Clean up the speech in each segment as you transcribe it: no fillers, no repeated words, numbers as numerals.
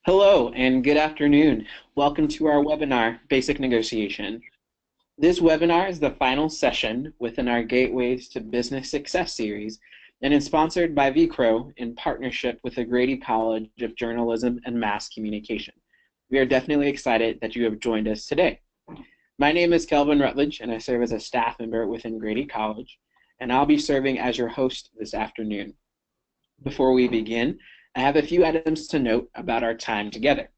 Hello and good afternoon. Welcome to our webinar, Basic Negotiation. This webinar is the final session within our Gateways to Business Success series and is sponsored by VCRO in partnership with the Grady College of Journalism and Mass Communication. We are definitely excited that you have joined us today. My name is Kelvin Rutledge and I serve as a staff member within Grady College, and I'll be serving as your host this afternoon. Before we begin, I have a few items to note about our time together.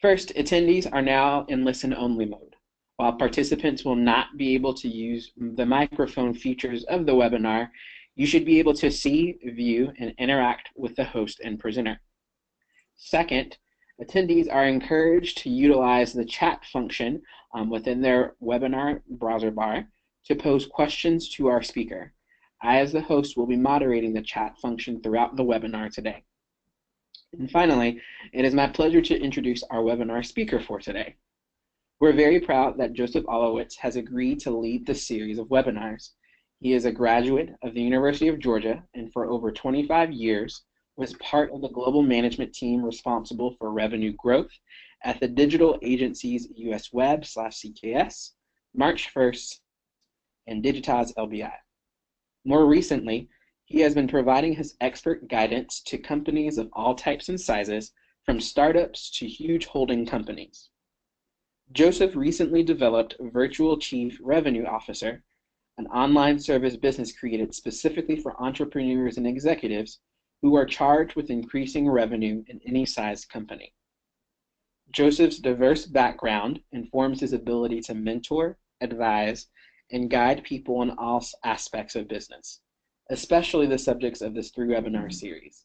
First, attendees are now in listen-only mode. While participants will not be able to use the microphone features of the webinar, you should be able to see, view, and interact with the host and presenter. Second, attendees are encouraged to utilize the chat function within their webinar browser bar to pose questions to our speaker. I, as the host, will be moderating the chat function throughout the webinar today. And finally, it is my pleasure to introduce our webinar speaker for today. We're very proud that Joseph Olowitz has agreed to lead this series of webinars. He is a graduate of the University of Georgia and for over 25 years was part of the global management team responsible for revenue growth at the digital agencies US Web/CKS, March 1st, and Digitize LBI. More recently, he has been providing his expert guidance to companies of all types and sizes, from startups to huge holding companies. Joseph recently developed Virtual Chief Revenue Officer, an online service business created specifically for entrepreneurs and executives who are charged with increasing revenue in any size company. Joseph's diverse background informs his ability to mentor, advise, and guide people in all aspects of business, especially the subjects of this 3-webinar series.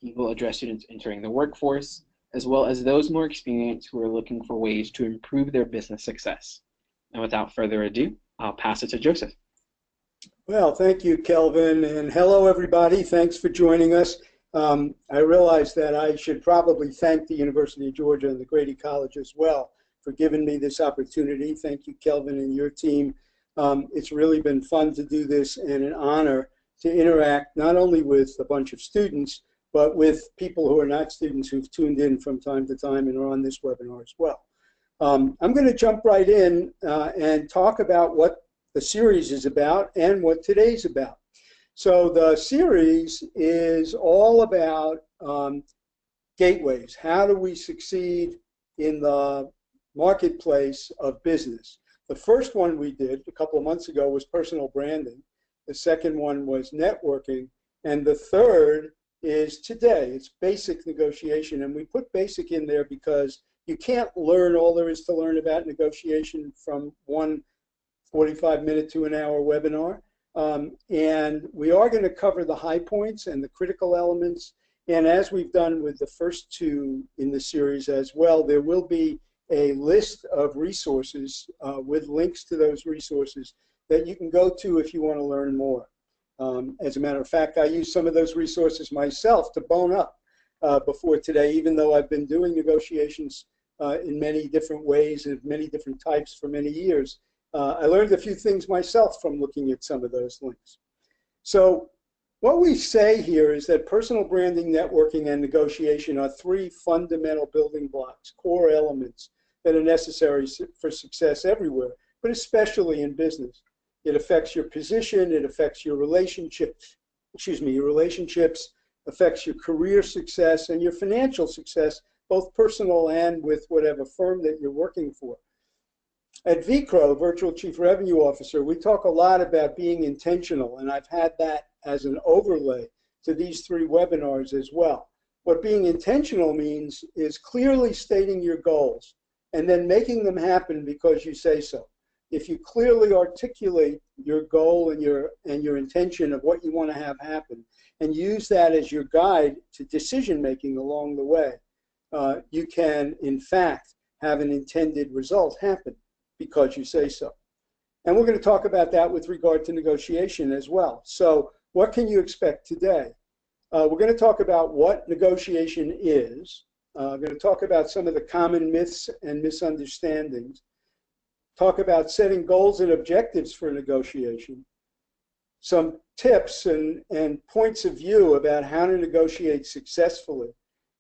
He will address students entering the workforce, as well as those more experienced who are looking for ways to improve their business success. And without further ado, I'll pass it to Joseph. Well, thank you, Kelvin, and hello, everybody. Thanks for joining us. I realize that I should probably thank the University of Georgia and the Grady College as well for giving me this opportunity. Thank you, Kelvin, and your team. It's really been fun to do this and an honor to interact not only with a bunch of students, but with people who are not students who've tuned in from time to time and are on this webinar as well. I'm going to jump right in and talk about what the series is about and what today's about. So the series is all about gateways. How do we succeed in the marketplace of business? The first one we did a couple of months ago was personal branding. The second one was networking. And the third is today. It's basic negotiation. And we put basic in there because you can't learn all there is to learn about negotiation from one 45-minute to an hour webinar. And we are going to cover the high points and the critical elements. And as we've done with the first two in the series as well, there will be a list of resources with links to those resources that you can go to if you want to learn more. As a matter of fact, I use some of those resources myself to bone up before today, even though I've been doing negotiations in many different ways and many different types for many years. I learned a few things myself from looking at some of those links. So what we say here is that personal branding, networking, and negotiation are 3 fundamental building blocks, core elements that are necessary for success everywhere, but especially in business. It affects your position, it affects your relationships, affects your career success and your financial success, both personal and with whatever firm that you're working for. At VCRO, Virtual Chief Revenue Officer, we talk a lot about being intentional, and I've had that as an overlay to these 3 webinars as well. What being intentional means is clearly stating your goals and then making them happen because you say so. If you clearly articulate your goal and your intention of what you want to have happen and use that as your guide to decision making along the way, you can in fact have an intended result happen because you say so. And we're going to talk about that with regard to negotiation as well. So what can you expect today? We're going to talk about what negotiation is. We're going to talk about some of the common myths and misunderstandings. Talk about setting goals and objectives for negotiation. Some tips and points of view about how to negotiate successfully.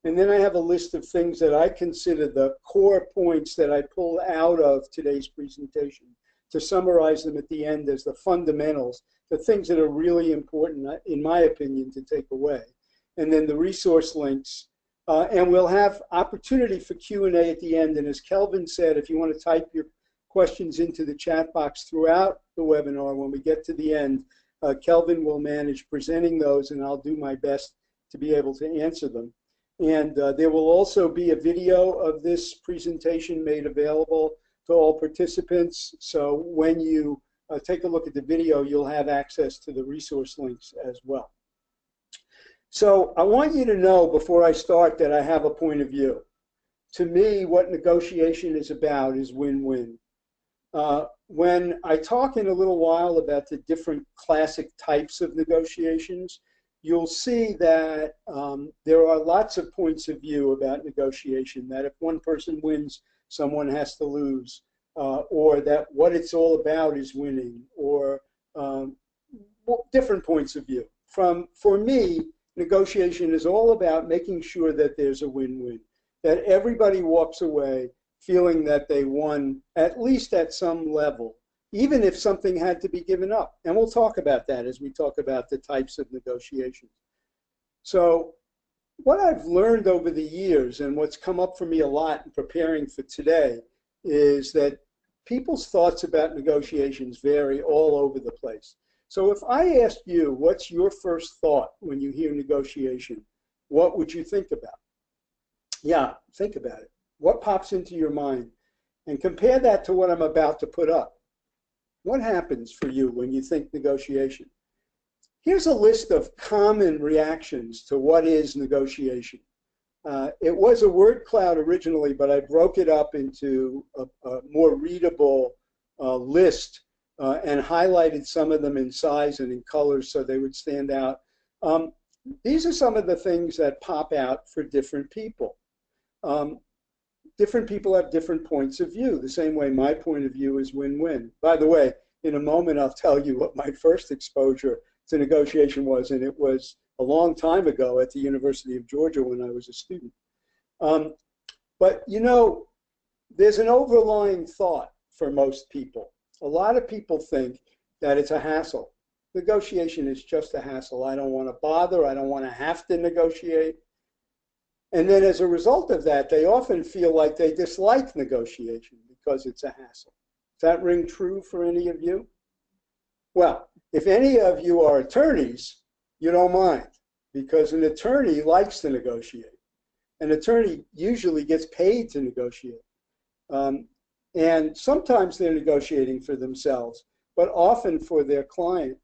And then I have a list of things that I consider the core points that I pull out of today's presentation to summarize them at the end as the fundamentals, the things that are really important, in my opinion, to take away. And then the resource links. And we'll have opportunity for Q&A at the end. And as Kelvin said, if you want to type your questions into the chat box throughout the webinar, when we get to the end, Kelvin will manage presenting those, and I'll do my best to be able to answer them. And there will also be a video of this presentation made available to all participants. So when you take a look at the video, you'll have access to the resource links as well. So I want you to know before I start that I have a point of view. To me, what negotiation is about is win-win. When I talk in a little while about the different classic types of negotiations, you'll see that there are lots of points of view about negotiation, that if one person wins, someone has to lose, or that what it's all about is winning, or different points of view. For me, negotiation is all about making sure that there's a win-win, that everybody walks away feeling that they won, at least at some level, even if something had to be given up. And we'll talk about that as we talk about the types of negotiations. So what I've learned over the years, and what's come up for me a lot in preparing for today, is that people's thoughts about negotiations vary all over the place. So if I asked you, what's your first thought when you hear negotiation, what would you think about? Yeah, think about it. What pops into your mind? And compare that to what I'm about to put up. What happens for you when you think negotiation? Here's a list of common reactions to what is negotiation. It was a word cloud originally, but I broke it up into a more readable list and highlighted some of them in size and in colors so they would stand out. These are some of the things that pop out for different people. Different people have different points of view, the same way my point of view is win-win. By the way, in a moment I'll tell you what my first exposure to negotiation was, and it was a long time ago at the University of Georgia when I was a student. But you know, there's an overlying thought for most people. A lot of people think that it's a hassle. Negotiation is just a hassle. I don't want to bother. I don't want to have to negotiate. And then as a result of that, they often feel like they dislike negotiation because it's a hassle. Does that ring true for any of you? Well, if any of you are attorneys, you don't mind, because an attorney likes to negotiate. An attorney usually gets paid to negotiate. And sometimes they're negotiating for themselves, but often for their client.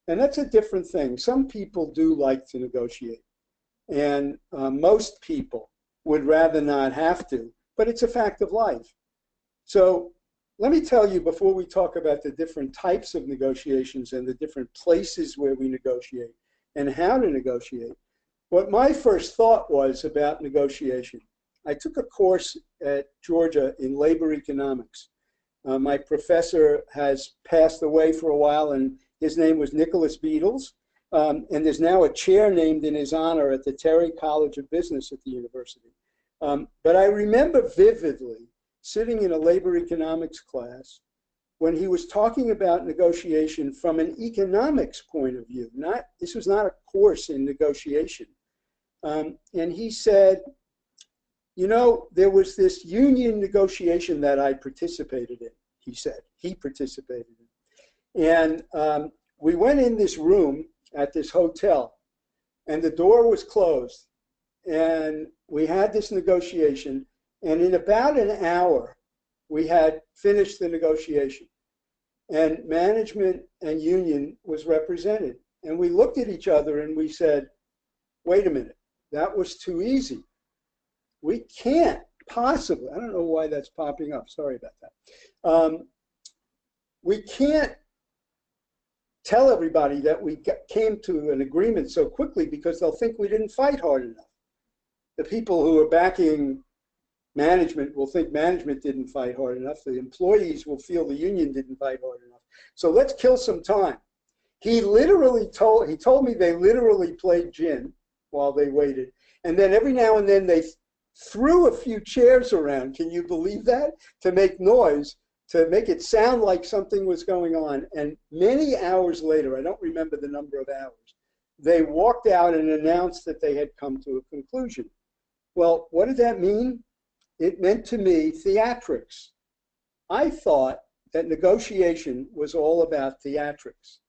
And that's a different thing. Some people do like to negotiate. And most people would rather not have to, but it's a fact of life. So let me tell you, before we talk about the different types of negotiations and the different places where we negotiate and how to negotiate, what my first thought was about negotiation. I took a course at Georgia in labor economics. My professor has passed away for a while, and his name was Nicholas Beatles. And there's now a chair named in his honor at the Terry College of Business at the university. But I remember vividly sitting in a labor economics class when he was talking about negotiation from an economics point of view. This was not a course in negotiation. And he said, you know, there was this union negotiation that I participated in, he said. He participated in. And we went in this room at this hotel, and the door was closed, and we had this negotiation, and in about an hour we had finished the negotiation, and management and union was represented, and we looked at each other and we said, wait a minute, that was too easy. We can't possibly, I don't know why that's popping up, sorry about that. We can't tell everybody that we came to an agreement so quickly because they'll think we didn't fight hard enough. The people who are backing management will think management didn't fight hard enough. The employees will feel the union didn't fight hard enough. So let's kill some time. He told me they literally played gin while they waited. And then every now and then they threw a few chairs around. Can you believe that? To make noise, to make it sound like something was going on. And many hours later, I don't remember the number of hours, they walked out and announced that they had come to a conclusion. Well, what did that mean? It meant to me theatrics. I thought that negotiation was all about theatrics.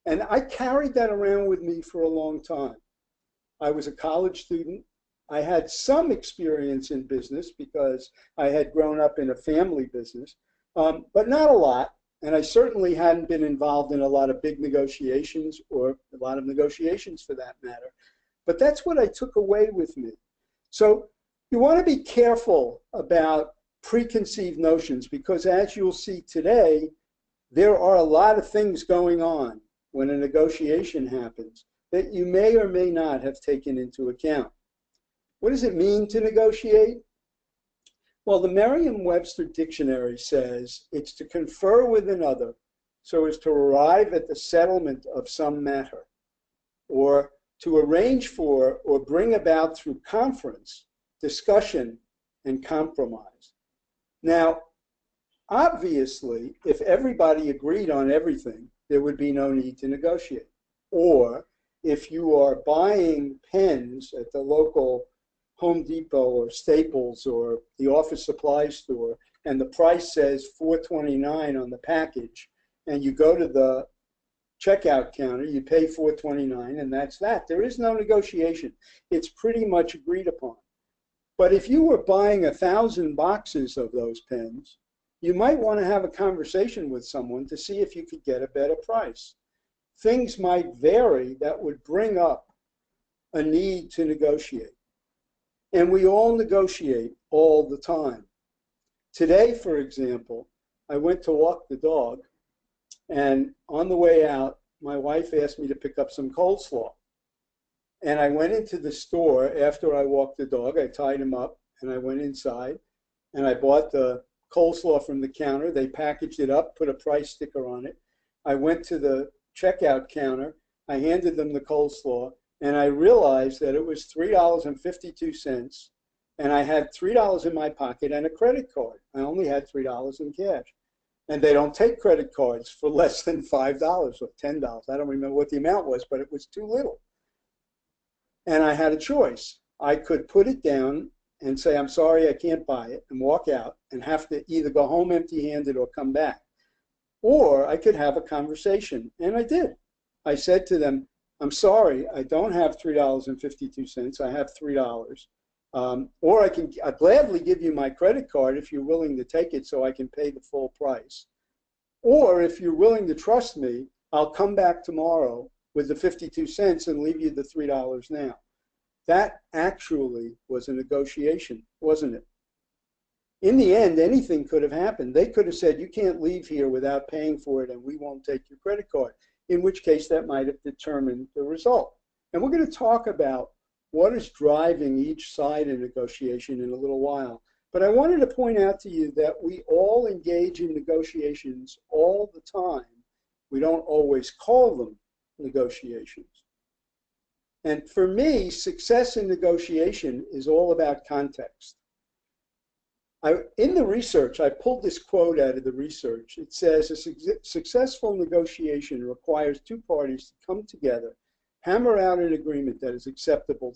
And I carried that around with me for a long time. I was a college student. I had some experience in business because I had grown up in a family business, but not a lot. And I certainly hadn't been involved in a lot of big negotiations, or a lot of negotiations for that matter. But that's what I took away with me. So you want to be careful about preconceived notions, because as you'll see today, there are a lot of things going on when a negotiation happens that you may or may not have taken into account. What does it mean to negotiate? Well, the Merriam-Webster dictionary says it's to confer with another so as to arrive at the settlement of some matter, or to arrange for or bring about through conference, discussion, and compromise. Now, obviously, if everybody agreed on everything, there would be no need to negotiate. Or if you are buying pens at the local Home Depot or Staples or the office supply store, and the price says $4.29 on the package, and you go to the checkout counter, you pay $4.29, and that's that. There is no negotiation. It's pretty much agreed upon. But if you were buying 1,000 boxes of those pens, you might want to have a conversation with someone to see if you could get a better price. Things might vary that would bring up a need to negotiate. And we all negotiate all the time. Today, for example, I went to walk the dog, and on the way out, my wife asked me to pick up some coleslaw. And I went into the store after I walked the dog. I tied him up, and I went inside, and I bought the coleslaw from the counter. They packaged it up, put a price sticker on it. I went to the checkout counter. I handed them the coleslaw, and I realized that it was $3.52, and I had $3 in my pocket and a credit card. I only had $3 in cash. And they don't take credit cards for less than $5 or $10. I don't remember what the amount was, but it was too little. And I had a choice. I could put it down and say, I'm sorry, I can't buy it, and walk out and have to either go home empty-handed or come back. Or I could have a conversation, and I did. I said to them, I'm sorry, I don't have $3.52. I have $3. Or I'll gladly give you my credit card if you're willing to take it so I can pay the full price. Or if you're willing to trust me, I'll come back tomorrow with the 52 cents and leave you the $3 now. That actually was a negotiation, wasn't it? In the end, anything could have happened. They could have said, you can't leave here without paying for it and we won't take your credit card, in which case that might have determined the result. And we're going to talk about what is driving each side in negotiation in a little while. But I wanted to point out to you that we all engage in negotiations all the time. We don't always call them negotiations. And for me, success in negotiation is all about context. In the research, I pulled this quote out of the research. It says, a successful negotiation requires two parties to come together, hammer out an agreement that is acceptable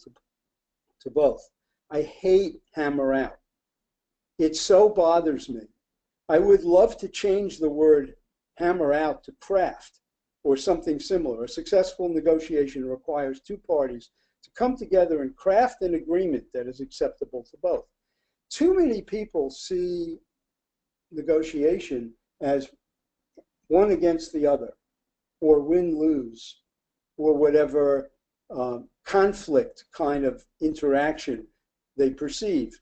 to both. I hate hammer out. It so bothers me. I would love to change the word hammer out to craft or something similar. A successful negotiation requires two parties to come together and craft an agreement that is acceptable to both. Too many people see negotiation as one against the other, or win-lose, or whatever conflict kind of interaction they perceive.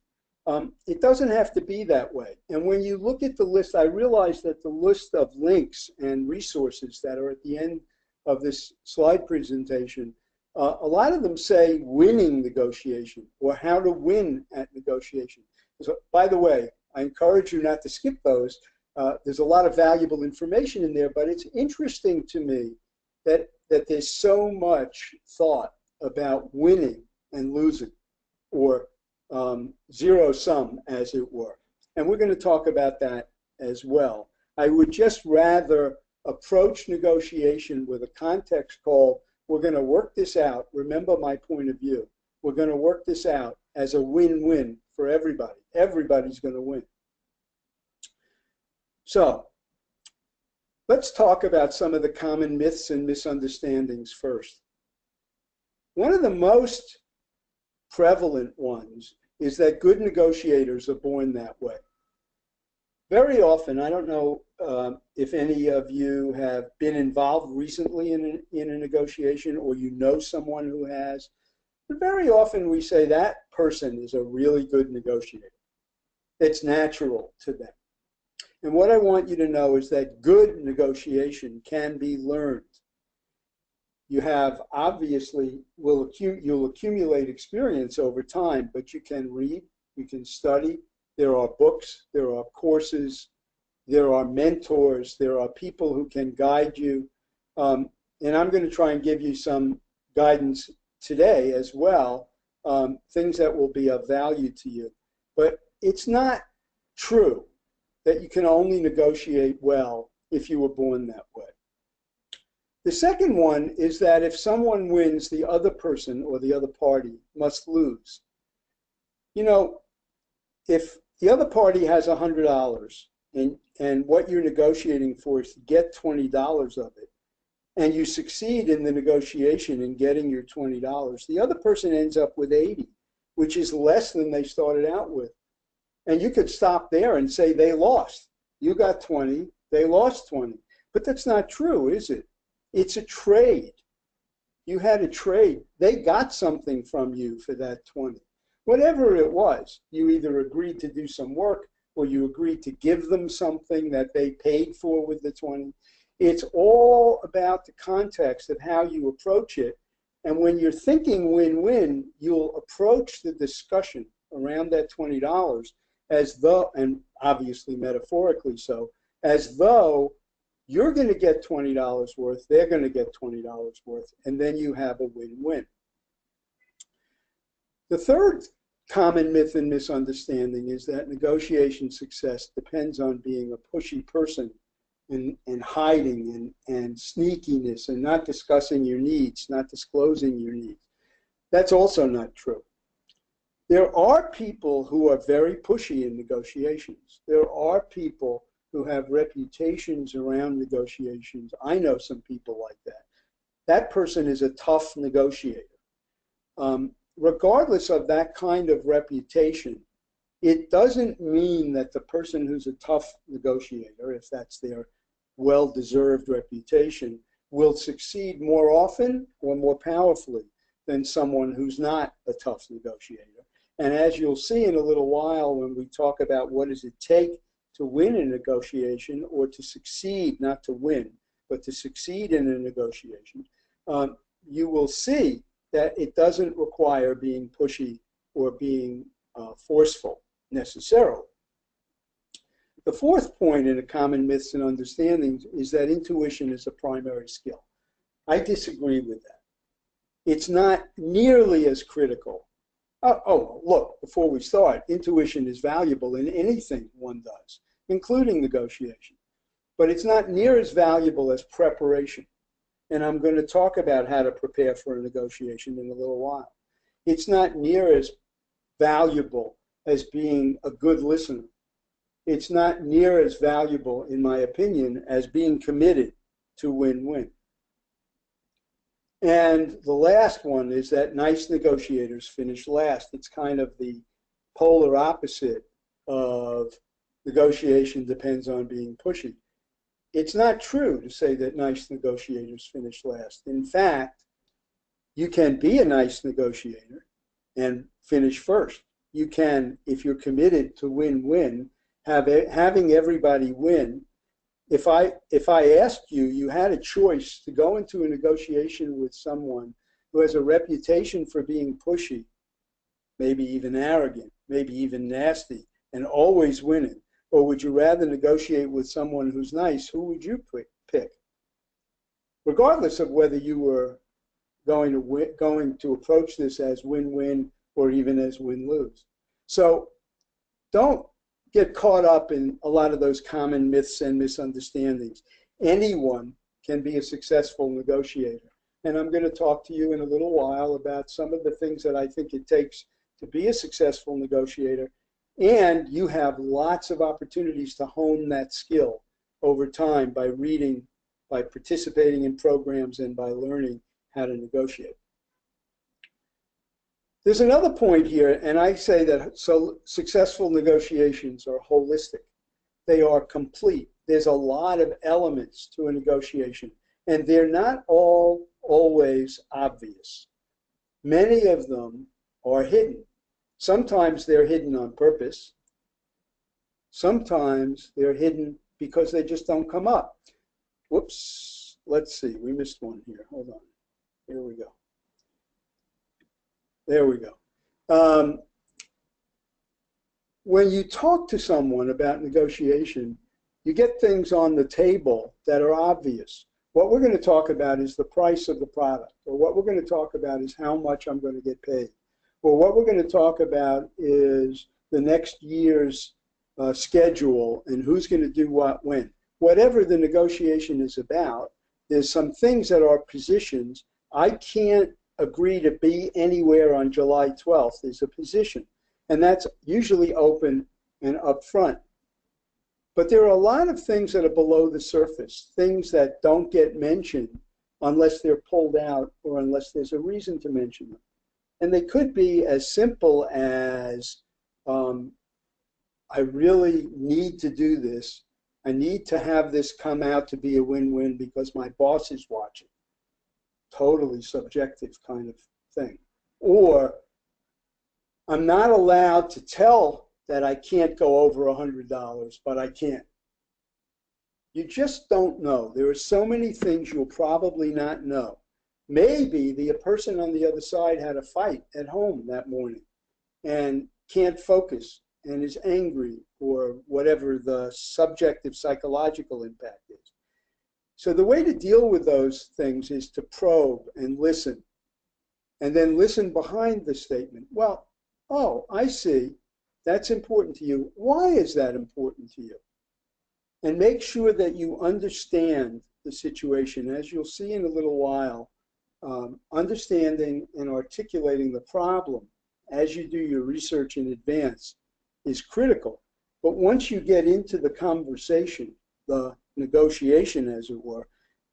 It doesn't have to be that way. And when you look at the list, I realize that the list of links and resources that are at the end of this slide presentation, a lot of them say winning negotiation or how to win at negotiation. So, by the way, I encourage you not to skip those. There's a lot of valuable information in there, but it's interesting to me that there's so much thought about winning and losing. or zero sum, as it were. And we're going to talk about that as well. I would just rather approach negotiation with a context called, we're going to work this out. Remember my point of view. We're going to work this out as a win-win for everybody. Everybody's going to win. So let's talk about some of the common myths and misunderstandings first. One of the most prevalent ones is that good negotiators are born that way. Very often, I don't know if any of you have been involved recently in a negotiation, or you know someone who has, but very often we say that person is a really good negotiator. It's natural to them. And what I want you to know is that good negotiation can be learned. You have, obviously, you'll accumulate experience over time, but you can read, you can study. There are books, there are courses, there are mentors, there are people who can guide you. And I'm going to try and give you some guidance today as well, things that will be of value to you. But it's not true that you can only negotiate well if you were born that way. The second one is that if someone wins, the other person or the other party must lose. You know, if the other party has $100 and what you're negotiating for is to get $20 of it, and you succeed in the negotiation in getting your $20, the other person ends up with 80, which is less than they started out with. And you could stop there and say they lost. You got 20, they lost 20. But that's not true, is it? It's a trade. You had a trade. They got something from you for that 20. Whatever it was, you either agreed to do some work or you agreed to give them something that they paid for with the 20. It's all about the context of how you approach it. And when you're thinking win-win, you'll approach the discussion around that $20 as though, and obviously metaphorically so, as though you're going to get $20 worth, they're going to get $20 worth, and then you have a win-win. The third common myth and misunderstanding is that negotiation success depends on being a pushy person and hiding and sneakiness and not discussing your needs, not disclosing your needs. That's also not true. There are people who are very pushy in negotiations. There are people who have reputations around negotiations. I know some people like that. That person is a tough negotiator. Regardless of that kind of reputation, it doesn't mean that the person who's a tough negotiator, if that's their well-deserved reputation, will succeed more often or more powerfully than someone who's not a tough negotiator. And as you'll see in a little while when we talk about what does it take to win a negotiation, or to succeed, not to win, but to succeed in a negotiation, you will see that it doesn't require being pushy or being forceful necessarily. The fourth point in the common myths and understandings is that intuition is a primary skill. I disagree with that. It's not nearly as critical. Look, before we start, intuition is valuable in anything one does, including negotiation. But it's not near as valuable as preparation. And I'm going to talk about how to prepare for a negotiation in a little while. It's not near as valuable as being a good listener. It's not near as valuable, in my opinion, as being committed to win-win. And the last one is that nice negotiators finish last. It's kind of the polar opposite of negotiation depends on being pushy. It's not true to say that nice negotiators finish last. In fact, you can be a nice negotiator and finish first. You can, if you're committed to win-win, having everybody win. If I asked you, you had a choice to go into a negotiation with someone who has a reputation for being pushy, maybe even arrogant, maybe even nasty, and always winning, or would you rather negotiate with someone who's nice? Who would you pick? Regardless of whether you were going to approach this as win-win or even as win-lose. So don't get caught up in a lot of those common myths and misunderstandings. Anyone can be a successful negotiator. And I'm going to talk to you in a little while about some of the things that I think it takes to be a successful negotiator. And you have lots of opportunities to hone that skill over time by reading, by participating in programs, and by learning how to negotiate. There's another point here, and I say that successful negotiations are holistic. They are complete. There's a lot of elements to a negotiation, and they're not all always obvious. Many of them are hidden. Sometimes they're hidden on purpose. Sometimes they're hidden because they just don't come up. Whoops, let's see, we missed one here. Hold on. Here we go. There we go. When you talk to someone about negotiation, you get things on the table that are obvious. What we're going to talk about is the price of the product, or what we're going to talk about is how much I'm going to get paid, or what we're going to talk about is the next year's schedule and who's going to do what when. Whatever the negotiation is about, there's some things that are positions. I can't agree to be anywhere on July 12th is a position, and that's usually open and upfront. But there are a lot of things that are below the surface, things that don't get mentioned unless they're pulled out or unless there's a reason to mention them. And they could be as simple as, I really need to do this. I need to have this come out to be a win-win because my boss is watching. Totally subjective kind of thing. Or I'm not allowed to tell that I can't go over $100, but I can. You just don't know. There are so many things you'll probably not know. Maybe the person on the other side had a fight at home that morning and can't focus and is angry, or whatever the subjective psychological impact is. So the way to deal with those things is to probe and listen, and then listen behind the statement. Well, oh, I see. That's important to you. Why is that important to you? And make sure that you understand the situation. As you'll see in a little while, understanding and articulating the problem as you do your research in advance is critical. But once you get into the conversation, the negotiation, as it were,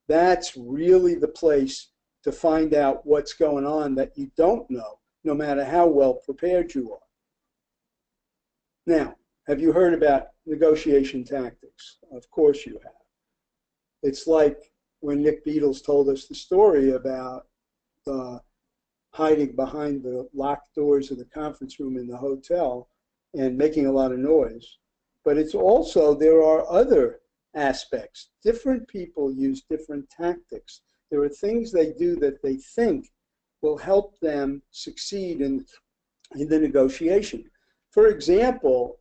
that's really the place to find out what's going on that you don't know, no matter how well prepared you are. Now, have you heard about negotiation tactics? Of course you have. It's like when Nick Beatles told us the story about hiding behind the locked doors of the conference room in the hotel and making a lot of noise. But it's also, there are other aspects. Different people use different tactics. There are things they do that they think will help them succeed in the negotiation. For example,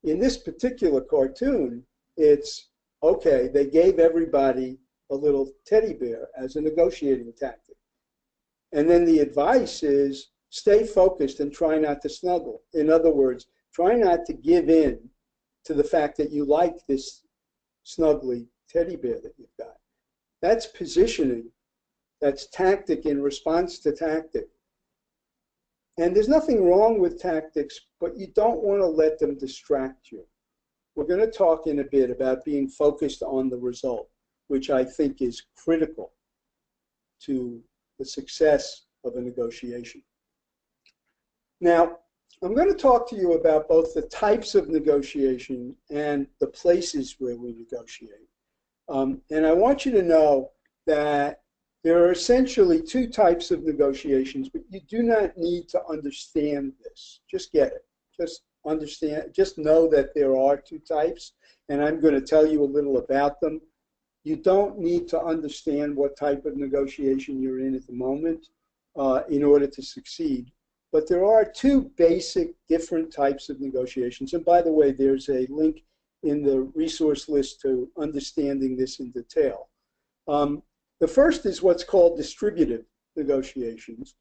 in this particular cartoon, it's, okay, they gave everybody a little teddy bear as a negotiating tactic. And then the advice is stay focused and try not to snuggle. In other words, try not to give in to the fact that you like this snuggly teddy bear that you've got. That's positioning. That's tactic in response to tactic. And there's nothing wrong with tactics, but you don't want to let them distract you. We're going to talk in a bit about being focused on the result, which I think is critical to the success of a negotiation. Now, I'm going to talk to you about both the types of negotiation and the places where we negotiate. And I want you to know that there are essentially two types of negotiations, but you do not need to understand this. Just get it. Just understand, just know that there are two types, and I'm going to tell you a little about them. You don't need to understand what type of negotiation you're in at the moment in order to succeed. But there are two basic different types of negotiations. And by the way, there's a link in the resource list to understanding this in detail. The first is what's called distributive negotiations.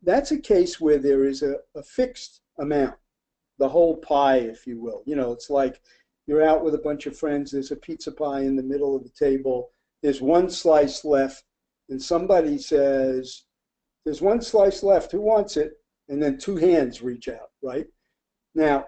That's a case where there is a fixed amount, the whole pie, if you will. You know, it's like you're out with a bunch of friends, there's a pizza pie in the middle of the table, there's one slice left, and somebody says, there's one slice left, who wants it? And then two hands reach out, right? Now,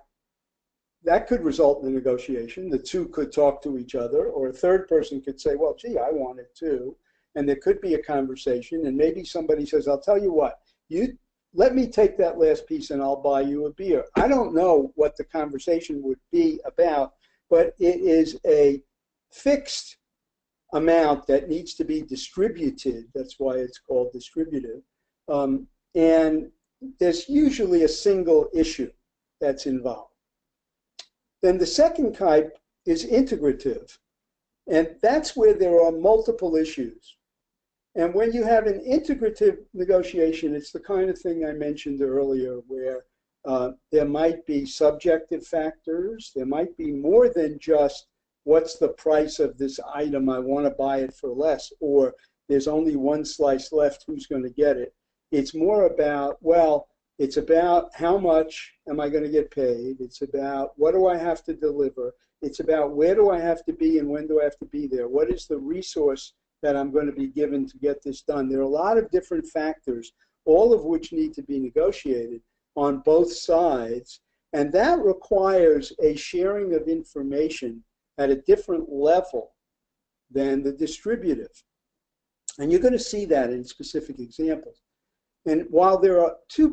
that could result in a negotiation. The two could talk to each other, or a third person could say, well, gee, I want it too. And there could be a conversation, and maybe somebody says, I'll tell you what, you let me take that last piece and I'll buy you a beer. I don't know what the conversation would be about, but it is a fixed amount that needs to be distributed. That's why it's called distributive. And there's usually a single issue that's involved. Then the second type is integrative, and that's where there are multiple issues. And when you have an integrative negotiation, it's the kind of thing I mentioned earlier where there might be subjective factors, there might be more than just what's the price of this item, I want to buy it for less, or there's only one slice left, who's going to get it. It's more about, well, it's about how much am I going to get paid. It's about what do I have to deliver. It's about where do I have to be and when do I have to be there. What is the resource that I'm going to be given to get this done? There are a lot of different factors, all of which need to be negotiated on both sides. And that requires a sharing of information at a different level than the distributive. And you're going to see that in specific examples. And while there are two,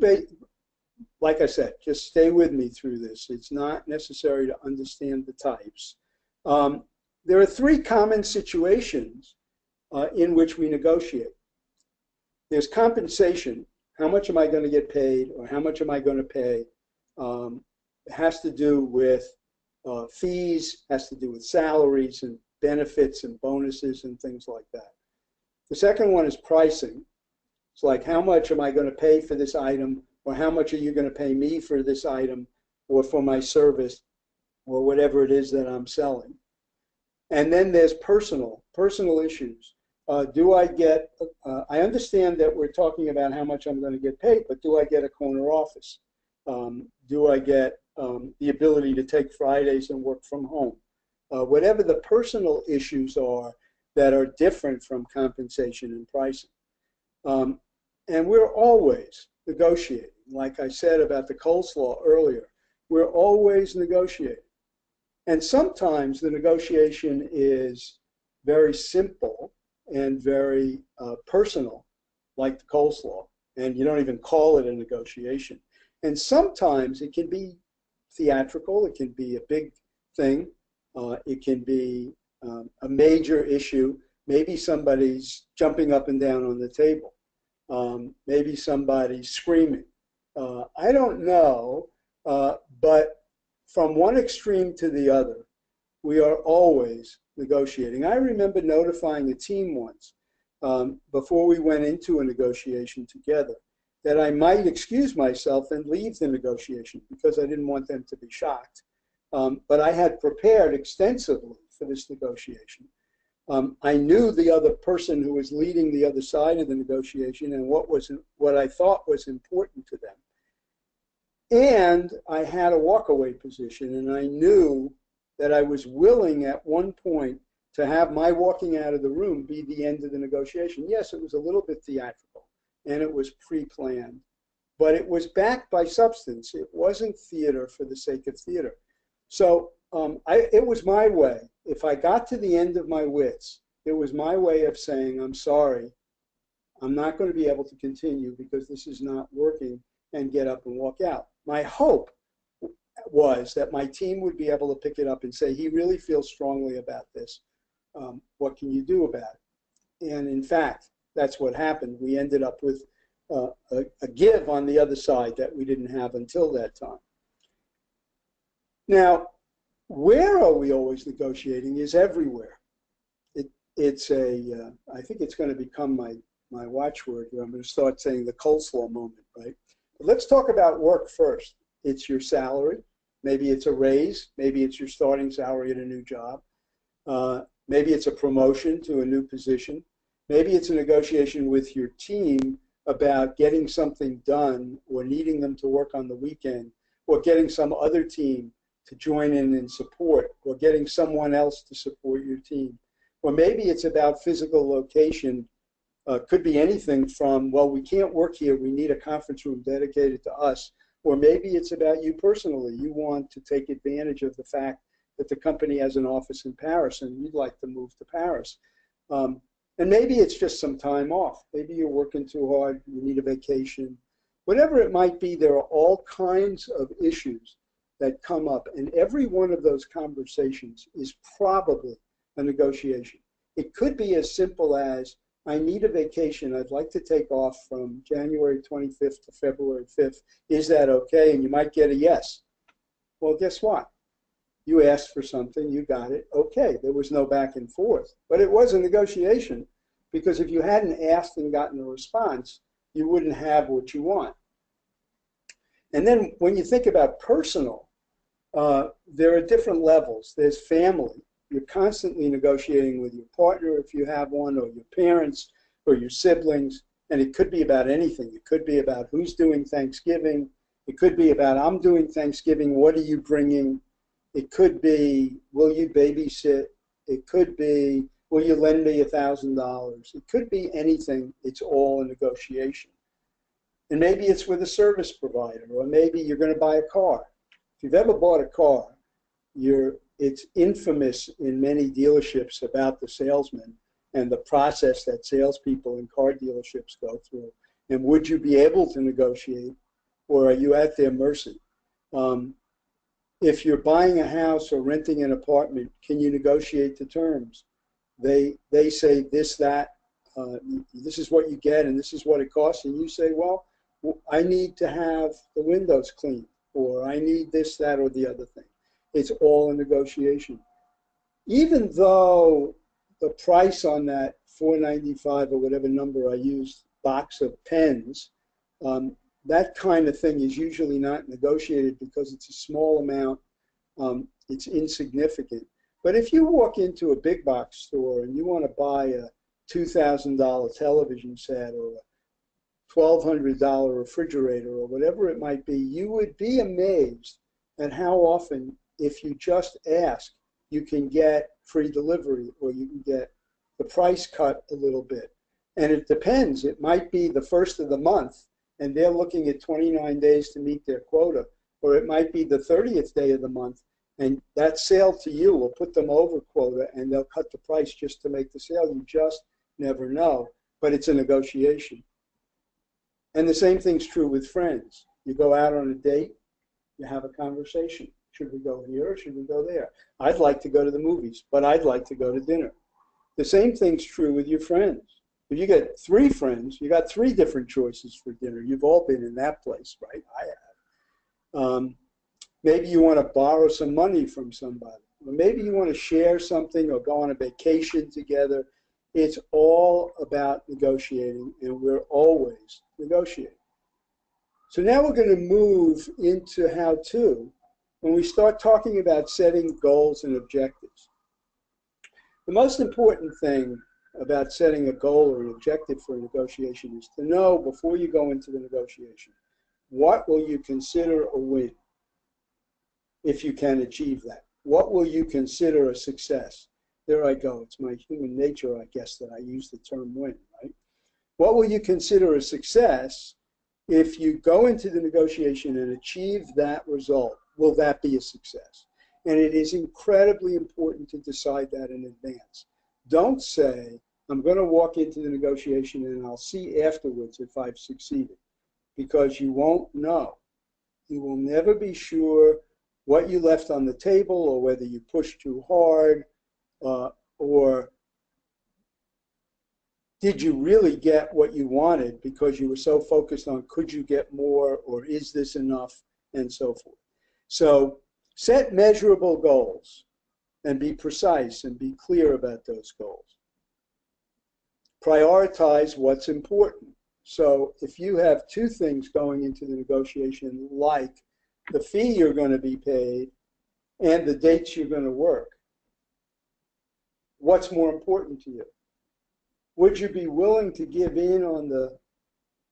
like I said, just stay with me through this. It's not necessary to understand the types. There are three common situations in which we negotiate. There's compensation. How much am I going to get paid, or how much am I going to pay? It has to do with fees, has to do with salaries and benefits and bonuses and things like that. The second one is pricing. It's like, how much am I going to pay for this item, or how much are you going to pay me for this item, or for my service, or whatever it is that I'm selling. And then there's personal issues. Do I get, I understand that we're talking about how much I'm going to get paid, but do I get a corner office? Do I get the ability to take Fridays and work from home? Whatever the personal issues are that are different from compensation and pricing. And we're always negotiating. Like I said about the coleslaw earlier, we're always negotiating. And sometimes the negotiation is very simple and very personal, like the coleslaw, and you don't even call it a negotiation. And sometimes it can be theatrical, it can be a big thing, it can be a major issue. Maybe somebody's jumping up and down on the table. Maybe somebody's screaming. I don't know, but from one extreme to the other, we are always negotiating. I remember notifying a team once, before we went into a negotiation together, that I might excuse myself and leave the negotiation because I didn't want them to be shocked. But I had prepared extensively for this negotiation. I knew the other person who was leading the other side of the negotiation and what I thought was important to them. And I had a walkaway position, and I knew that I was willing at one point to have my walking out of the room be the end of the negotiation. Yes, it was a little bit theatrical, and it was pre-planned, but it was backed by substance. It wasn't theater for the sake of theater. So it was my way. If I got to the end of my wits, it was my way of saying, I'm sorry, I'm not going to be able to continue because this is not working, and get up and walk out. My hope was that my team would be able to pick it up and say, he really feels strongly about this. What can you do about it? And in fact, that's what happened. We ended up with a give on the other side that we didn't have until that time. Now, where are we always negotiating is everywhere. I think it's going to become my watchword here. I'm going to start saying the coleslaw moment, right? But let's talk about work first. It's your salary. Maybe it's a raise. Maybe it's your starting salary at a new job. Maybe it's a promotion to a new position. Maybe it's a negotiation with your team about getting something done or needing them to work on the weekend or getting some other team to join in and support or getting someone else to support your team. Or maybe it's about physical location. Could be anything from, well, we can't work here, we need a conference room dedicated to us. Or maybe it's about you personally. You want to take advantage of the fact that the company has an office in Paris and you'd like to move to Paris. And maybe it's just some time off. Maybe you're working too hard, you need a vacation. Whatever it might be, there are all kinds of issues that come up. And every one of those conversations is probably a negotiation. It could be as simple as, I need a vacation. I'd like to take off from January 25th to February 5th. Is that okay? And you might get a yes. Well, guess what? You asked for something, you got it. Okay, there was no back and forth. But it was a negotiation, because if you hadn't asked and gotten a response, you wouldn't have what you want. And then when you think about personal, there are different levels. There's family. You're constantly negotiating with your partner, if you have one, or your parents, or your siblings. And it could be about anything. It could be about who's doing Thanksgiving. It could be about, I'm doing Thanksgiving, what are you bringing? It could be, will you babysit? It could be, will you lend me $1,000? It could be anything. It's all a negotiation. And maybe it's with a service provider, or maybe you're going to buy a car. If you've ever bought a car, it's infamous in many dealerships about the salesman and the process that salespeople in car dealerships go through. And would you be able to negotiate, or are you at their mercy? If you're buying a house or renting an apartment, can you negotiate the terms? They say this, that, this is what you get and this is what it costs. And you say, well, I need to have the windows cleaned, or I need this, that, or the other thing. It's all a negotiation. Even though the price on that $4.95 or whatever number I used, box of pens, that kind of thing is usually not negotiated because it's a small amount, it's insignificant. But if you walk into a big box store and you want to buy a $2,000 television set or a $1,200 refrigerator or whatever it might be, you would be amazed at how often, if you just ask, you can get free delivery, or you can get the price cut a little bit. And it depends. It might be the first of the month, and they're looking at 29 days to meet their quota, or it might be the 30th day of the month, and that sale to you will put them over quota, and they'll cut the price just to make the sale. You just never know, but it's a negotiation. And the same thing's true with friends. You go out on a date, you have a conversation. Should we go here or should we go there? I'd like to go to the movies, but I'd like to go to dinner. The same thing's true with your friends. If you get 3 friends, you got 3 different choices for dinner. You've all been in that place, right? I have. Maybe you want to borrow some money from somebody. Or maybe you want to share something or go on a vacation together. It's all about negotiating, and we're always negotiating. So now we're going to move into how-to when we start talking about setting goals and objectives. The most important thing about setting a goal or an objective for a negotiation is to know, before you go into the negotiation, what will you consider a win if you can achieve that? What will you consider a success? There I go. It's my human nature, I guess, that I use the term win, right? What will you consider a success if you go into the negotiation and achieve that result? Will that be a success? And it is incredibly important to decide that in advance. Don't say, I'm going to walk into the negotiation and I'll see afterwards if I've succeeded, because you won't know. You will never be sure what you left on the table, or whether you pushed too hard, or did you really get what you wanted because you were so focused on could you get more, or is this enough, and so forth. So set measurable goals and be precise and be clear about those goals. Prioritize what's important. So if you have 2 things going into the negotiation, like the fee you're going to be paid and the dates you're going to work, what's more important to you? Would you be willing to give in on the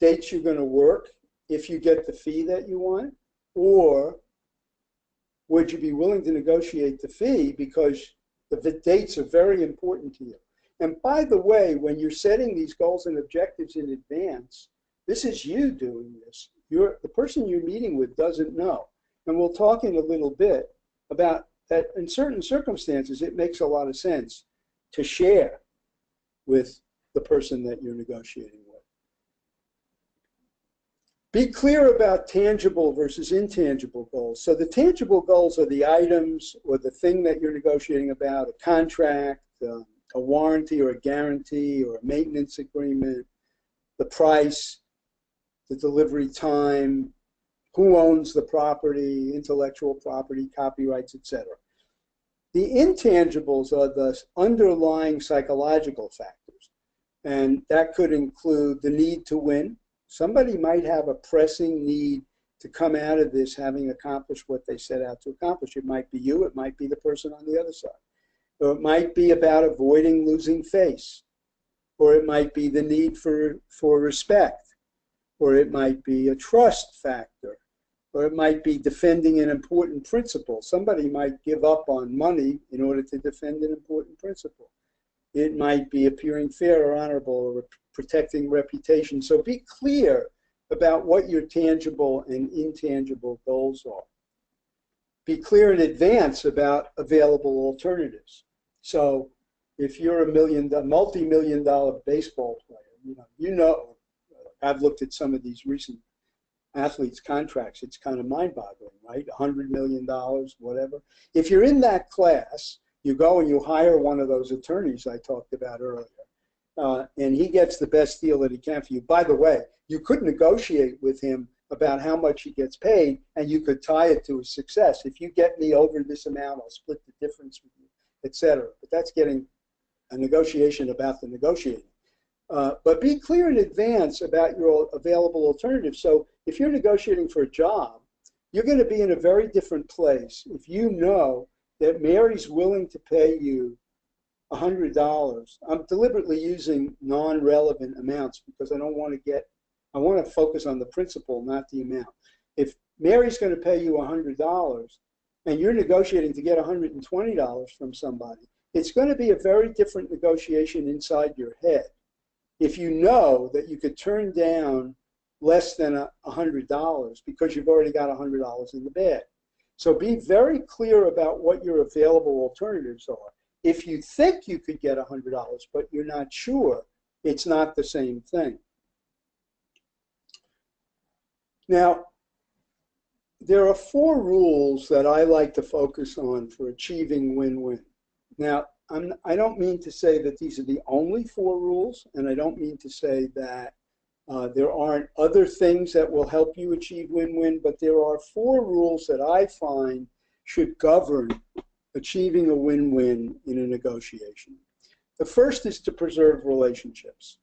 dates you're going to work if you get the fee that you want? Or would you be willing to negotiate the fee because the dates are very important to you? And by the way, when you're setting these goals and objectives in advance, this is you doing this. The person you're meeting with doesn't know. And we'll talk in a little bit about that in certain circumstances, it makes a lot of sense to share with the person that you're negotiating with. Be clear about tangible versus intangible goals. So the tangible goals are the items or the thing that you're negotiating about, a contract, a warranty or a guarantee or a maintenance agreement, the price, the delivery time, who owns the property, intellectual property, copyrights, etc. The intangibles are the underlying psychological factors, and that could include the need to win. Somebody might have a pressing need to come out of this having accomplished what they set out to accomplish. It might be you, it might be the person on the other side. Or it might be about avoiding losing face, or it might be the need for respect, or it might be a trust factor, or it might be defending an important principle. Somebody might give up on money in order to defend an important principle. It might be appearing fair or honorable or protecting reputation. So be clear about what your tangible and intangible goals are. Be clear in advance about available alternatives. So if you're a multi-million-dollar baseball player, I've looked at some of these recent athletes' contracts. It's kind of mind-boggling, right? $100 million, whatever. If you're in that class, you go and you hire one of those attorneys I talked about earlier, and he gets the best deal that he can for you. By the way, you could negotiate with him about how much he gets paid, and you could tie it to his success. If you get me over this amount, I'll split the difference with you, etc. But that's getting a negotiation about the negotiating. But be clear in advance about your available alternatives. So if you're negotiating for a job, you're going to be in a very different place if you know that Mary's willing to pay you $100. I'm deliberately using non-relevant amounts because I want to focus on the principle, not the amount. If Mary's going to pay you $100 and you're negotiating to get $120 from somebody, it's going to be a very different negotiation inside your head. If you know that you could turn down less than $100 because you've already got $100 in the bag. So be very clear about what your available alternatives are. If you think you could get $100, but you're not sure, it's not the same thing. Now, there are 4 rules that I like to focus on for achieving win-win. Now, I don't mean to say that these are the only 4 rules, and I don't mean to say that there aren't other things that will help you achieve win-win, but there are 4 rules that I find should govern achieving a win-win in a negotiation. The first is to preserve relationships.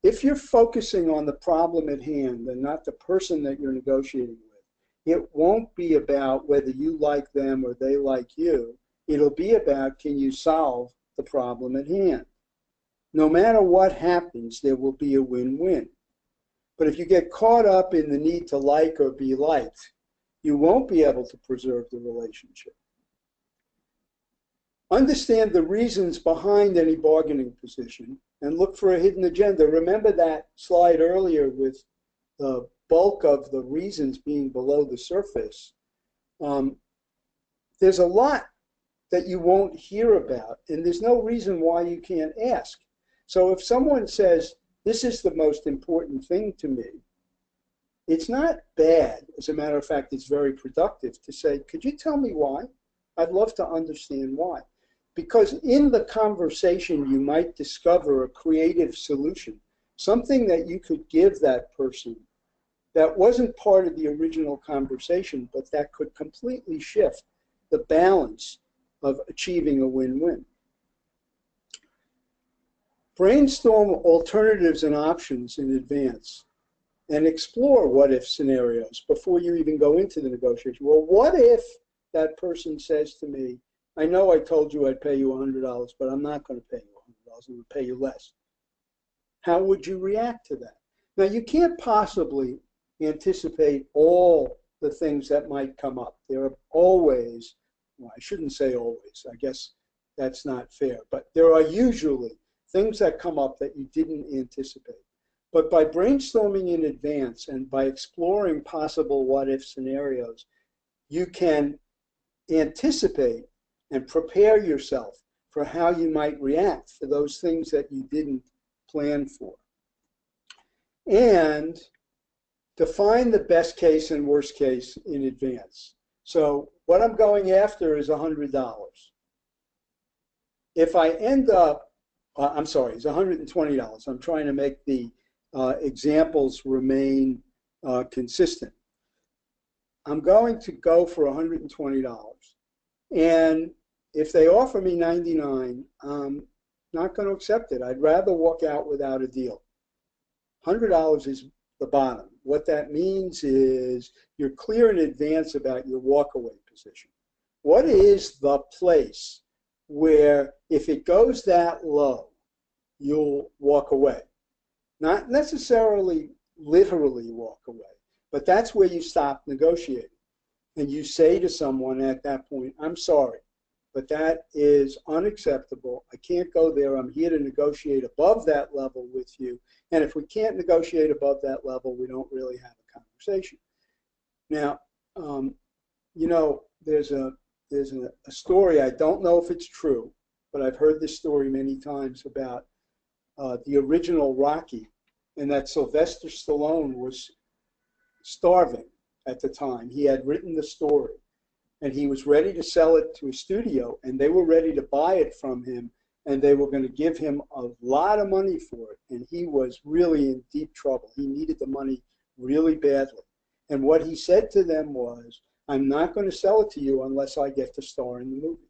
If you're focusing on the problem at hand and not the person that you're negotiating with, it won't be about whether you like them or they like you. It'll be about, can you solve the problem at hand? No matter what happens, there will be a win-win. But if you get caught up in the need to like or be liked, you won't be able to preserve the relationship. Understand the reasons behind any bargaining position and look for a hidden agenda. Remember that slide earlier with the bulk of the reasons being below the surface. There's a lot that you won't hear about, and there's no reason why you can't ask. So if someone says, this is the most important thing to me, it's not bad. As a matter of fact, it's very productive to say, could you tell me why? I'd love to understand why. Because in the conversation, you might discover a creative solution, something that you could give that person that wasn't part of the original conversation, but that could completely shift the balance of achieving a win-win. Brainstorm alternatives and options in advance and explore what-if scenarios before you even go into the negotiation. Well, what if that person says to me, I know I told you I'd pay you $100, but I'm not going to pay you $100. I'm going to pay you less. How would you react to that? Now, you can't possibly anticipate all the things that might come up. There are always, well, I shouldn't say always, I guess that's not fair, but there are usually things that come up that you didn't anticipate. But by brainstorming in advance and by exploring possible what-if scenarios, you can anticipate and prepare yourself for how you might react to those things that you didn't plan for. And define the best case and worst case in advance. So what I'm going after is $100. If I end up, I'm sorry, it's $120. I'm trying to make the examples remain consistent. I'm going to go for $120. And if they offer me $99, I'm not going to accept it. I'd rather walk out without a deal. $100 is the bottom. What that means is you're clear in advance about your walkaway position. What is the place where if it goes that low, you'll walk away? Not necessarily literally walk away, but that's where you stop negotiating. And you say to someone at that point, I'm sorry, but that is unacceptable. I can't go there. I'm here to negotiate above that level with you. And if we can't negotiate above that level, we don't really have a conversation. Now, you know, there's a story, I don't know if it's true, but I've heard this story many times about the original Rocky, and that Sylvester Stallone was starving at the time. He had written the story, and he was ready to sell it to a studio, and they were ready to buy it from him, and they were going to give him a lot of money for it, and he was really in deep trouble. He needed the money really badly. And what he said to them was, I'm not going to sell it to you unless I get to star in the movie.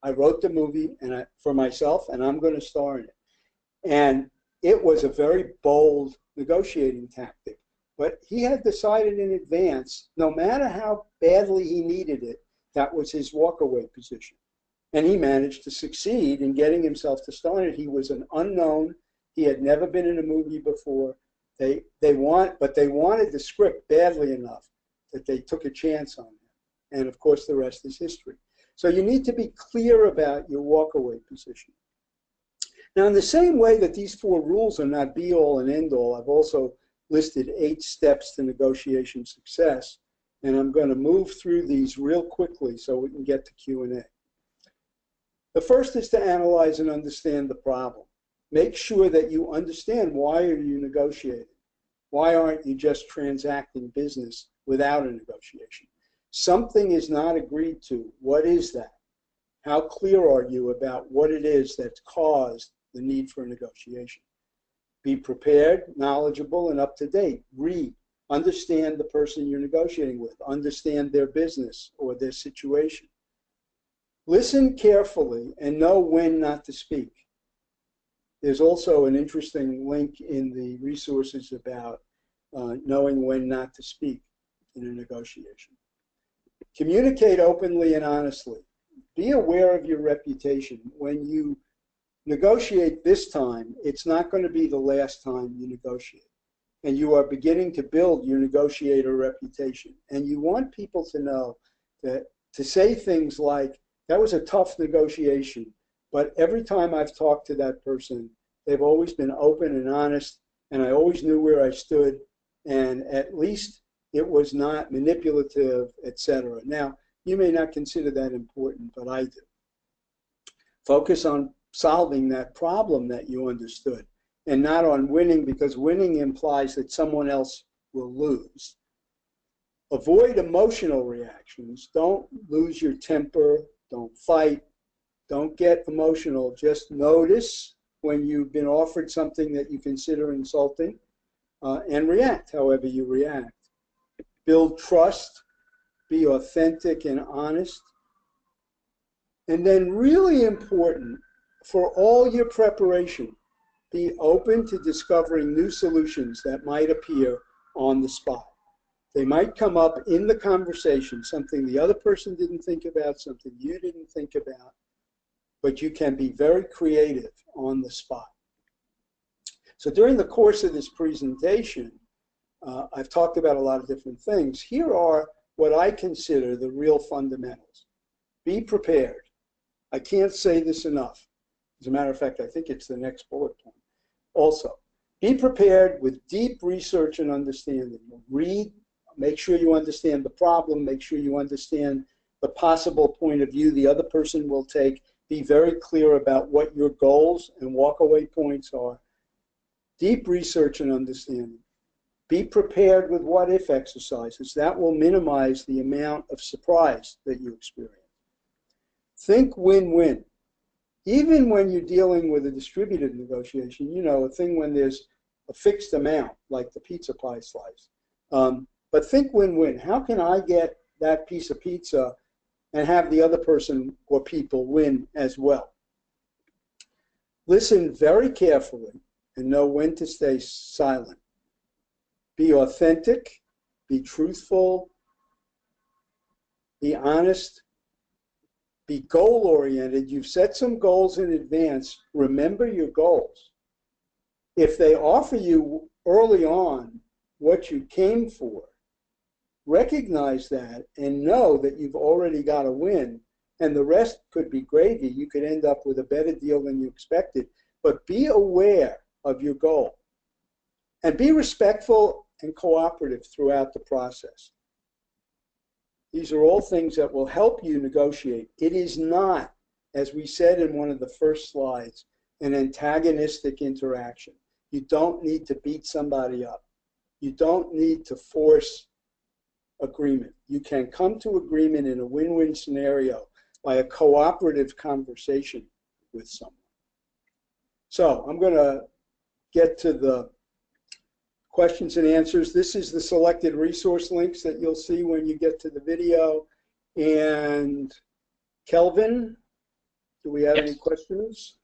I wrote the movie for myself, and I'm going to star in it. And it was a very bold negotiating tactic. But he had decided in advance, no matter how badly he needed it, that was his walkaway position. And he managed to succeed in getting himself to star in it. He was an unknown. He had never been in a movie before. But they wanted the script badly enough that they took a chance on him. And of course, the rest is history. So you need to be clear about your walkaway position. Now, in the same way that these 4 rules are not be-all and end-all, I've also listed 8 steps to negotiation success. And I'm going to move through these real quickly so we can get to Q&A. The first is to analyze and understand the problem. Make sure that you understand why are you negotiating. Why aren't you just transacting business without a negotiation? Something is not agreed to. What is that? How clear are you about what it is that's caused the need for a negotiation? Be prepared, knowledgeable, and up to date. Read. Understand the person you're negotiating with. Understand their business or their situation. Listen carefully and know when not to speak. There's also an interesting link in the resources about knowing when not to speak in a negotiation. Communicate openly and honestly. Be aware of your reputation. When you negotiate this time, it's not going to be the last time you negotiate. And you are beginning to build your negotiator reputation. And you want people to know that, to say things like, that was a tough negotiation, but every time I've talked to that person, they've always been open and honest, and I always knew where I stood, and at least it was not manipulative, etc. Now, you may not consider that important, but I do. Focus on solving that problem that you understood, and not on winning, because winning implies that someone else will lose. Avoid emotional reactions. Don't lose your temper. Don't fight. Don't get emotional. Just notice when you've been offered something that you consider insulting, and react however you react. Build trust. Be authentic and honest. And then, really important, for all your preparation, be open to discovering new solutions that might appear on the spot. They might come up in the conversation, something the other person didn't think about, something you didn't think about, but you can be very creative on the spot. So during the course of this presentation, I've talked about a lot of different things. Here are what I consider the real fundamentals. Be prepared. I can't say this enough. As a matter of fact, I think it's the next bullet point. Also, be prepared with deep research and understanding. Read, make sure you understand the problem, make sure you understand the possible point of view the other person will take. Be very clear about what your goals and walkaway points are. Deep research and understanding. Be prepared with what-if exercises. That will minimize the amount of surprise that you experience. Think win-win. Even when you're dealing with a distributed negotiation, you know, a thing when there's a fixed amount, like the pizza pie slice. But think win-win. How can I get that piece of pizza and have the other person or people win as well? Listen very carefully and know when to stay silent. Be authentic, be truthful, be honest, be goal-oriented. You've set some goals in advance. Remember your goals. If they offer you early on what you came for, recognize that and know that you've already got a win, and the rest could be gravy. You could end up with a better deal than you expected. But be aware of your goal. And be respectful and cooperative throughout the process. These are all things that will help you negotiate. It is not, as we said in one of the first slides, an antagonistic interaction. You don't need to beat somebody up. You don't need to force agreement. You can come to agreement in a win-win scenario by a cooperative conversation with someone. So I'm going to get to the questions and answers. This is the selected resource links that you'll see when you get to the video. And Kelvin, do we have any questions?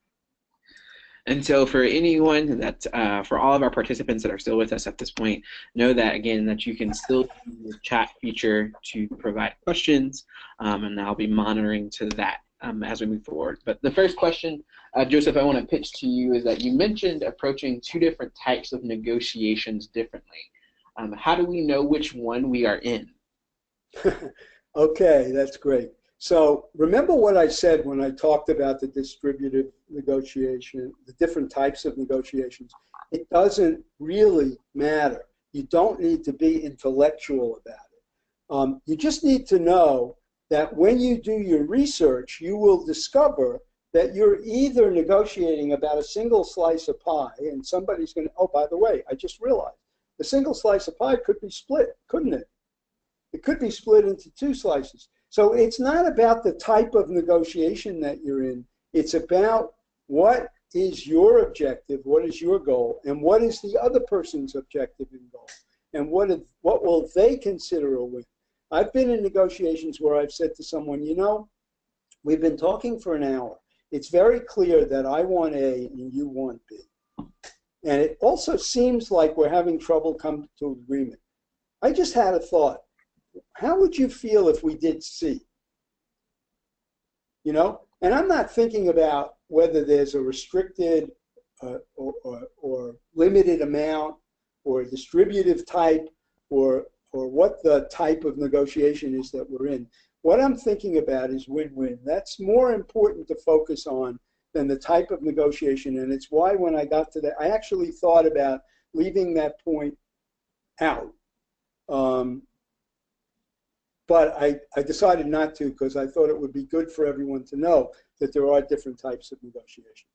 And so for anyone that, for all of our participants that are still with us at this point, know that, again, that you can still use the chat feature to provide questions, and I'll be monitoring to that as we move forward. But the first question, Joseph, I want to pitch to you is that you mentioned approaching two different types of negotiations differently. How do we know which one we are in? Okay, that's great. So remember what I said when I talked about the distributive negotiation, the different types of negotiations. It doesn't really matter. You don't need to be intellectual about it. You just need to know that when you do your research, you will discover that you're either negotiating about a single slice of pie, and somebody's going to, oh, by the way, I just realized, the single slice of pie could be split, couldn't it? It could be split into two slices. So it's not about the type of negotiation that you're in. It's about what is your objective, what is your goal, and what is the other person's objective and goal, and what will they consider a win. I've been in negotiations where I've said to someone, you know, we've been talking for an hour. It's very clear that I want A and you want B. And it also seems like we're having trouble coming to agreement. I just had a thought. How would you feel if we did C? You know, and I'm not thinking about whether there's a restricted or limited amount or distributive type or what the type of negotiation is that we're in. What I'm thinking about is win-win. That's more important to focus on than the type of negotiation, and it's why when I got to that, I actually thought about leaving that point out. But I decided not to because I thought it would be good for everyone to know that there are different types of negotiations.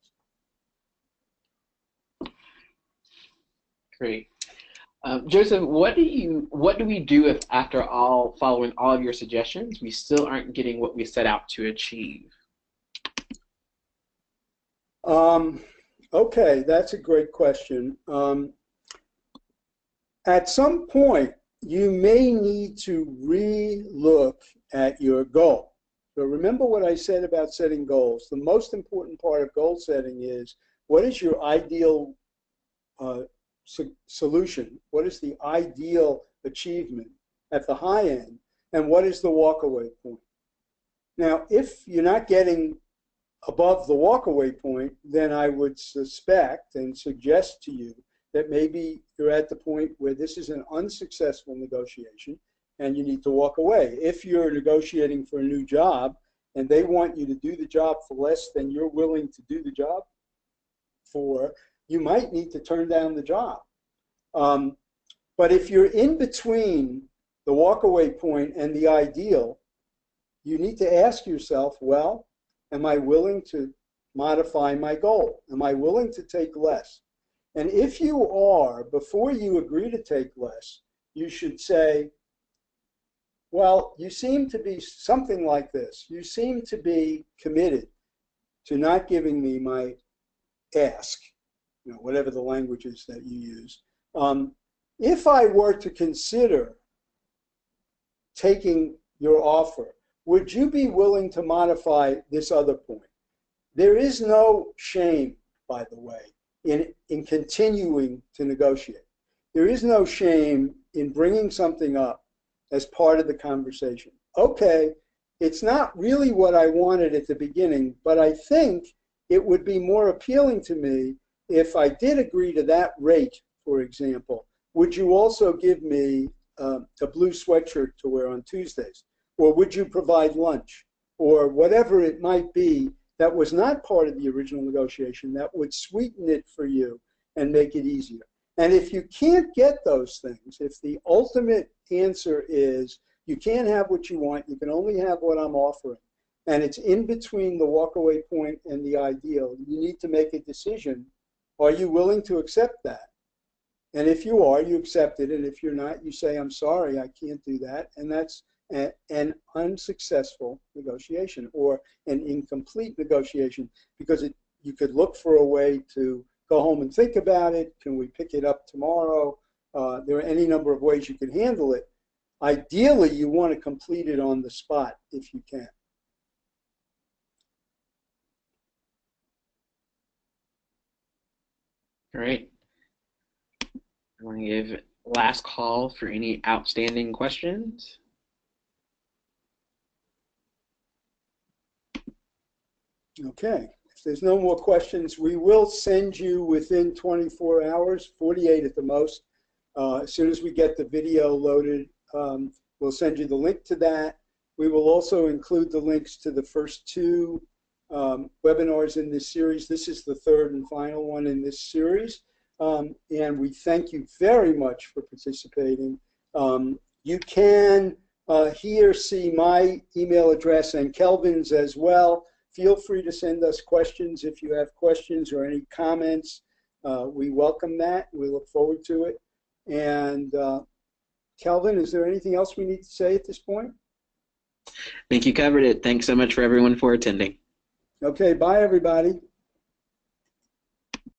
Great. Joseph, what do we do if, after following all of your suggestions, we still aren't getting what we set out to achieve? Okay, that's a great question. At some point, you may need to re-look at your goal. So remember what I said about setting goals. The most important part of goal setting is what is your ideal solution? What is the ideal achievement at the high end? And what is the walkaway point? Now, if you're not getting above the walkaway point, then I would suspect and suggest to you that maybe you're at the point where this is an unsuccessful negotiation and you need to walk away. If you're negotiating for a new job and they want you to do the job for less than you're willing to do the job for, you might need to turn down the job. But if you're in between the walkaway point and the ideal, you need to ask yourself, well, am I willing to modify my goal? Am I willing to take less? And if you are, before you agree to take less, you should say, well, you seem to be something like this. You seem to be committed to not giving me my ask, whatever the language is that you use. If I were to consider taking your offer, would you be willing to modify this other point? There is no shame, by the way, in continuing to negotiate. There is no shame in bringing something up as part of the conversation. Okay, it's not really what I wanted at the beginning, but I think it would be more appealing to me if I did agree to that rate, for example. Would you also give me a blue sweatshirt to wear on Tuesdays? Or would you provide lunch? Or whatever it might be that was not part of the original negotiation that would sweeten it for you and make it easier. And if you can't get those things, if the ultimate answer is you can't have what you want, you can only have what I'm offering, and it's in between the walkaway point and the ideal, you need to make a decision. Are you willing to accept that? And if you are, you accept it. And if you're not, you say, I'm sorry, I can't do that. And that's an unsuccessful negotiation or an incomplete negotiation, because you could look for a way to go home and think about it. Can we pick it up tomorrow? There are any number of ways you can handle it. Ideally, you want to complete it on the spot if you can. Great. I want to give last call for any outstanding questions. Okay. If there's no more questions, we will send you within 24 hours, 48 at the most. As soon as we get the video loaded, we'll send you the link to that. We will also include the links to the first two webinars in this series. This is the third and final one in this series. And we thank you very much for participating. You can here see my email address and Kelvin's as well. Feel free to send us questions if you have questions or any comments. We welcome that. We look forward to it. And Kelvin, is there anything else we need to say at this point? I think you covered it. Thanks so much for everyone for attending. Okay, bye everybody.